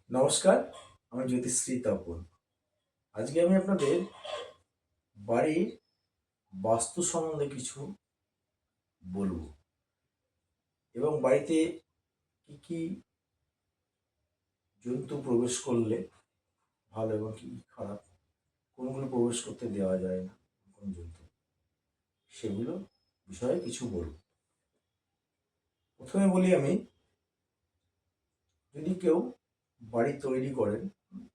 নমস্কার, আমি জ্যোতিশ্রী তপন। আজকে আমি আপনাদের বাড়ির বাস্তু সম্বন্ধে কিছু বলবো এবং বাড়িতে কি কি জন্তু প্রবেশ করলে ভালো এবং কি কি খারাপ, কোনগুলো প্রবেশ করতে দেওয়া যায় না, কোন জন্তু, সেগুলো বিষয়ে কিছু বলবো। প্রথমে বলি আমি, যদি কেউ বাড়ি তৈরি করেন,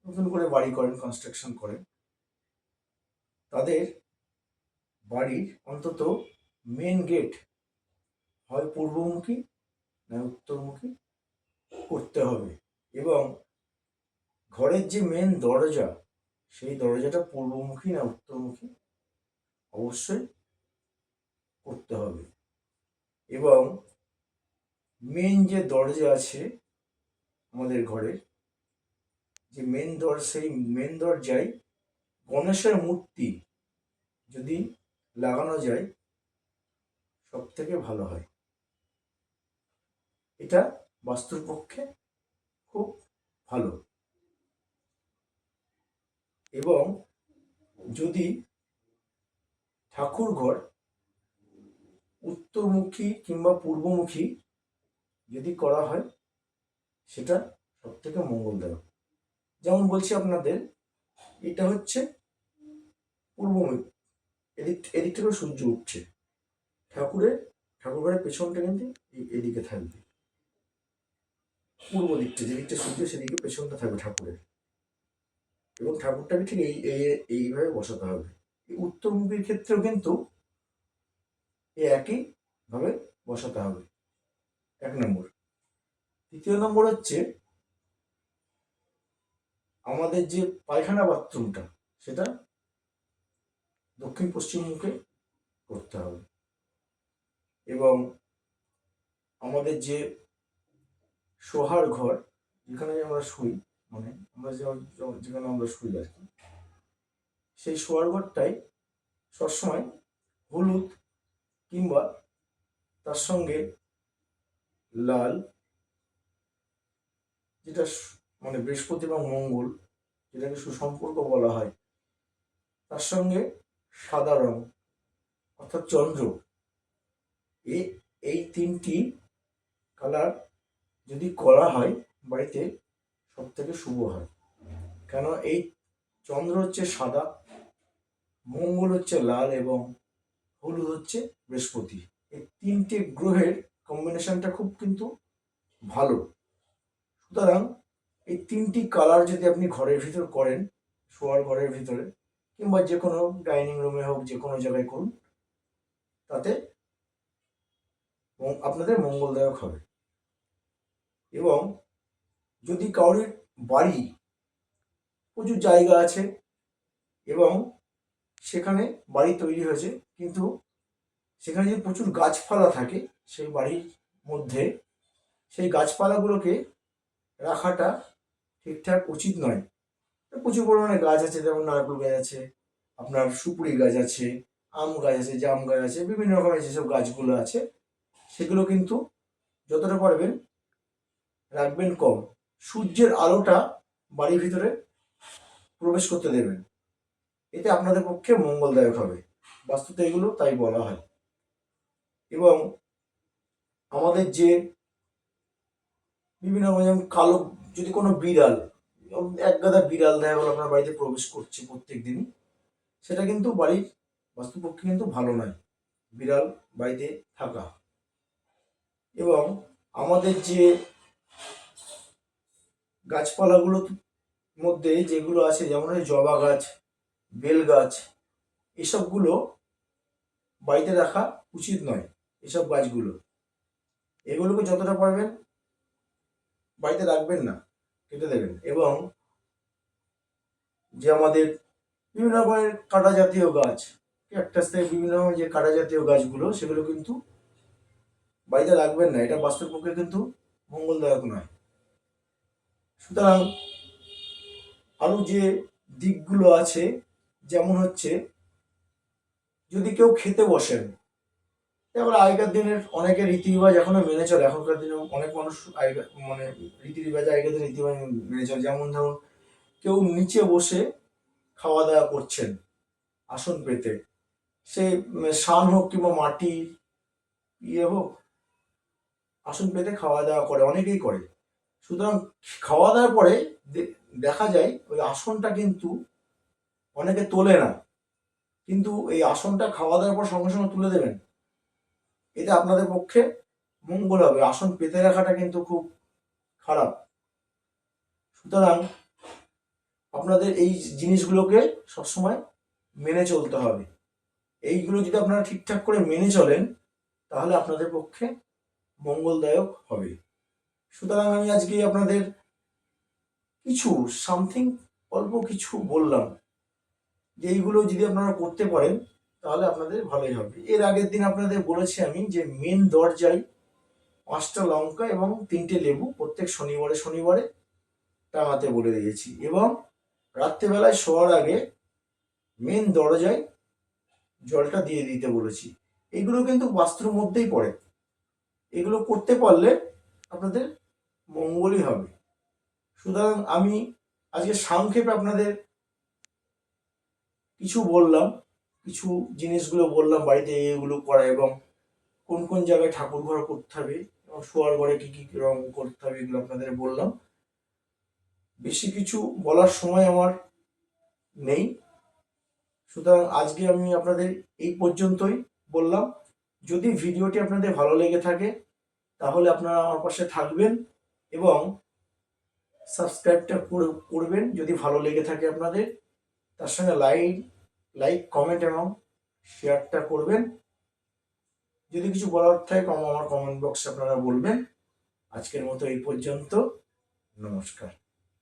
নতুন করে বাড়ি করেন, কনস্ট্রাকশন করেন, তাদের বাড়ির অন্তত মেন গেট হয় পূর্বমুখী না উত্তরমুখী করতে হবে এবং ঘরের যে মেন দরজা, সেই দরজাটা পূর্বমুখী না উত্তরমুখী অবশ্যই করতে হবে। এবং মেন যে দরজা আছে আমাদের ঘরের, যে মেন সেই মেন দরজায় গণেশের মূর্তি যদি লাগানো যায় সব থেকে ভালো হয়। এটা বাস্তুর পক্ষে খুব ভালো। এবং যদি ঠাকুর ঘর উত্তরমুখী কিংবা পূর্বমুখী যদি করা হয়, সেটা সব থেকে মঙ্গলদায়ক। যেমন বলছি আপনাদের, এটা হচ্ছে পূর্বমুখী, এদিক থেকে সূর্য উঠছে, ঠাকুর ঘরের পেছনটা কিন্তু এদিকে থাকবে, পূর্ব দিকটা, যেদিকটা সূর্য সেদিকে পেছনটা থাকবে ঠাকুরের, এবং ঠাকুরটাকে ঠিক এইভাবে বসাতে হবে। এই উত্তরমুখীর ক্ষেত্রেও কিন্তু এই একই ভাবে বসাতে হবে, 1 নম্বর। দ্বিতীয় নম্বর হচ্ছে, আমাদের যে পায়খানা বাথরুমটা, সেটা দক্ষিণ পশ্চিম মুখে করতে হবে। এবং আমাদের যে শোয়ার ঘর, যেখানে আমরা শুই, মানে আমরা যেখানে আমরা শুই আর কি, সেই শোয়ার ঘরটাই সবসময় হলুদ কিংবা তার সঙ্গে লাল, যেটা মানে বৃহস্পতি এবং মঙ্গল, যেটাকে সুসম্পর্ক বলা হয়, তার সঙ্গে সাদা রং অর্থাৎ চন্দ্র, এই 3টি কালার যদি করা হয় বাড়িতে, সব থেকে শুভ হয়। কেন, এই চন্দ্র হচ্ছে সাদা, মঙ্গল হচ্ছে লাল এবং হলুদ হচ্ছে বৃহস্পতি। এই 3টে গ্রহের কম্বিনেশনটা খুব কিন্তু ভালো। সুতরাং এই 3টি কালার যদি আপনি ঘরের ভিতর করেন, শোয়ার ঘরের ভিতরে কিংবা যে কোনো ডাইনিং রুমে হোক, যে কোনো জায়গায় করুন, তাতে আপনাদের মঙ্গলদায়ক হবে। এবং যদি কারোর বাড়ি প্রচুর জায়গা আছে এবং সেখানে বাড়ি তৈরি হয়েছে, কিন্তু সেখানে যদি প্রচুর গাছপালা থাকে সেই বাড়ির মধ্যে, সেই গাছপালাগুলোকে রাখাটা ঠিকঠাক উচিত নয়। প্রচুর পরিমাণে গাছ আছে, যেমন নারকেল গাছ আছে, আপনার সুপুরি গাছ আছে, আম গাছ আছে, জাম গাছ আছে, বিভিন্ন রকমের যেসব গাছগুলো আছে, সেগুলো কিন্তু যতটা পারবেন রাখবেন কম। সূর্যের আলোটা বাড়ির ভিতরে প্রবেশ করতে দেবেন, এতে আপনাদের পক্ষে মঙ্গলদায়ক হবে। বাস্তুতে এগুলো তাই বলা হয়। এবং আমাদের যে বিভিন্ন রকম, যেমন কালো, যদি কোনো বিড়াল, এক গাদা বিড়াল দেখা গেল আপনার বাড়িতে প্রবেশ করছে প্রত্যেক দিনই, সেটা কিন্তু বাড়ির বাস্তুপক্ষে কিন্তু ভালো নয়, বিড়াল বাড়িতে থাকা। এবং আমাদের যে গাছপালাগুলোর মধ্যে যেগুলো আছে, যেমন জবা গাছ, বেল গাছ, এসবগুলো বাড়িতে রাখা উচিত নয়। এসব গাছগুলো, এগুলোকে যতটা পারবেন বাড়িতে রাখবেন না, কেটে দেবেন। এবং যে আমাদের বিভিন্ন রকমের কাঁটা জাতীয় গাছ, ক্যাকটাস থেকে বিভিন্ন রকমের যে কাঁটা জাতীয় গাছগুলো, সেগুলো কিন্তু বাড়িতে রাখবেন না, এটা বাস্তুর পক্ষে কিন্তু মঙ্গলদায়ক নয়। সুতরাং আরও যে দিকগুলো আছে, যেমন হচ্ছে, যদি কেউ খেতে বসেন, তারপরে আগেকার দিনের অনেকে রীতি রিবাজ এখনো মেনে চলে, এখনকার দিনে অনেক মানুষ মানে রীতি রিবাজ আগেকার দিনের রীতি রিবাজ মেনে চলে। যেমন ধরুন কেউ নিচে বসে খাওয়া দাওয়া করছেন আসন পেতে, সে শান হোক কিংবা মাটি ইয়ে হোক, আসন পেতে খাওয়া দাওয়া করে, অনেকেই করে। সুতরাং খাওয়া দাওয়ার পরে দেখা যায় ওই আসনটা কিন্তু অনেকে তোলে না, কিন্তু এই আসনটা খাওয়া দাওয়ার পর সঙ্গে সঙ্গে তুলে দেবেন, এতে আপনাদের পক্ষে মঙ্গল হবে। আসন পেতে রাখাটা কিন্তু খুব খারাপ। সুতরাং আপনাদের এই জিনিসগুলোকে সবসময় মেনে চলতে হবে। এইগুলো যদি আপনারা ঠিকঠাক করে মেনে চলেন তাহলে আপনাদের পক্ষে মঙ্গলদায়ক হবে। সুতরাং আমি আজকে আপনাদের কিছু সামথিং অল্প কিছু বললাম যে এইগুলো যদি আপনারা করতে পারেন তাহলে আপনাদের ভালোই হবে। এর আগের দিন আপনাদের বলেছি আমি যে মেন দরজায় 5টা লঙ্কা এবং 3টে লেবু প্রত্যেক শনিবারে শনিবারে টাঙাতে বলে দিয়েছি, এবং রাত্রেবেলায় শোয়ার আগে মেন দরজায় জলটা দিয়ে দিতে বলেছি। এগুলো কিন্তু বাস্তুর মধ্যেই পড়ে, এগুলো করতে পারলে আপনাদের মঙ্গলই হবে। সুতরাং আমি আজকে সংক্ষেপে আপনাদের কিছু বললাম, কিছু জিনিসগুলো বললাম বাড়িতে এগুলো করা, এবং কোন কোন জায়গায় ঠাকুর ঘর করতে হবে এবং শোয়ার ঘরে কি কি রং করতে হবে এগুলো আপনাদের বললাম। বেশি কিছু বলার সময় আমার নেই, সুতরাং আজকে আমি আপনাদের এই পর্যন্তই বললাম। যদি ভিডিওটি আপনাদের ভালো লেগে থাকে তাহলে আপনারা আমার পাশে থাকবেন এবং সাবস্ক্রাইবটা করবেন যদি ভালো লেগে থাকে আপনাদের। তার সঙ্গে লাইক কমেন্ট এবং শেয়ারটা করবেন। যদি কিছু বলার থাকে আমার কমেন্ট বক্সে আপনারা বলবেন। আজকের মতো এই পর্যন্ত, নমস্কার।